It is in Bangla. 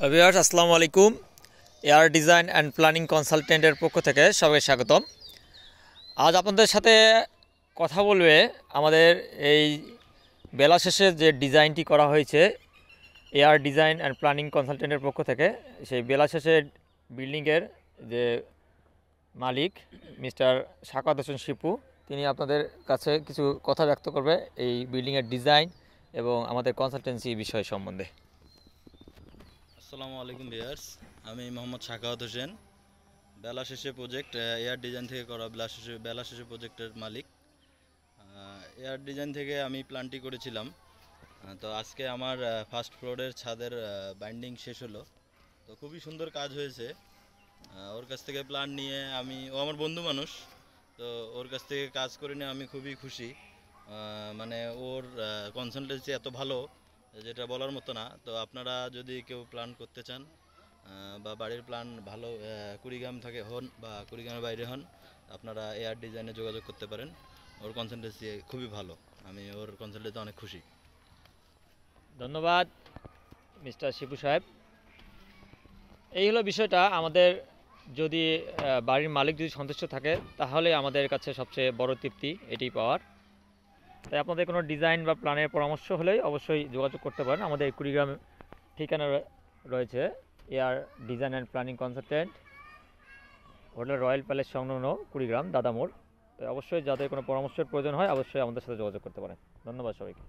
ভিউয়ার্স আসসালামু আলাইকুম। এয়ার ডিজাইন অ্যান্ড প্ল্যানিং কনসালটেন্টের পক্ষ থেকে সবাইকে স্বাগতম। আজ আপনাদের সাথে কথা বলবে আমাদের এই বেলা শেষে যে ডিজাইনটি করা হয়েছে এয়ার ডিজাইন অ্যান্ড প্ল্যানিং কনসালটেন্টের পক্ষ থেকে, সেই বেলা শেষে বিল্ডিংয়ের যে মালিক মিস্টার সাকাওয়াত হোসেন শিপু, তিনি আপনাদের কাছে কিছু কথা ব্যক্ত করবে এই বিল্ডিংয়ের ডিজাইন এবং আমাদের কনসালটেন্সি বিষয় সম্বন্ধে। আসসালামু আলাইকুম ভিউয়ার্স, আমি মোহাম্মদ সাখাওয়াত হোসেন, বেলা শেষে প্রজেক্ট এয়ার ডিজাইন থেকে করা বেলা শেষে প্রজেক্টের মালিক। এয়ার ডিজাইন থেকে আমি প্ল্যানটি করেছিলাম। তো আজকে আমার ফার্স্ট ফ্লোরের ছাদের বাইন্ডিং শেষ হলো। তো খুবই সুন্দর কাজ হয়েছে। ওর কাছ থেকে প্ল্যান নিয়ে ও আমার বন্ধু মানুষ, তো ওর কাছ থেকে কাজ করে নিয়ে আমি খুবই খুশি। মানে ওর কনসালটেন্সি এত ভালো যেটা বলার মতো না। তো আপনারা যদি কেউ প্ল্যান করতে চান বা বাড়ির প্ল্যান ভালো কুড়িগ্রাম থেকে হন বা কুড়িগ্রামের বাইরে হন, আপনারা এয়ার ডিজাইনে যোগাযোগ করতে পারেন। ওর কনসালটেন্সি খুবই ভালো, আমি ওর কনসালটেন্সিতে অনেক খুশি। ধন্যবাদ মিস্টার শিপু সাহেব। এই হলো বিষয়টা। আমাদের যদি বাড়ির মালিক যদি সন্তুষ্ট থাকে তাহলে আমাদের কাছে সবচেয়ে বড় তৃপ্তি এটি পাওয়ার। তাই আপনাদের কোনো ডিজাইন বা প্ল্যানের পরামর্শ হলেই অবশ্যই যোগাযোগ করতে পারেন। আমাদের কুড়িগ্রাম ঠিকানা রয়েছে air design and planning consultant, hotel royal palace সংলগ্ন কুড়িগ্রাম দাদামোড়। তাই অবশ্যই যাদের কোনো পরামর্শের প্রয়োজন হয় অবশ্যই আমাদের সাথে যোগাযোগ করতে পারেন। ধন্যবাদ সবাইকে।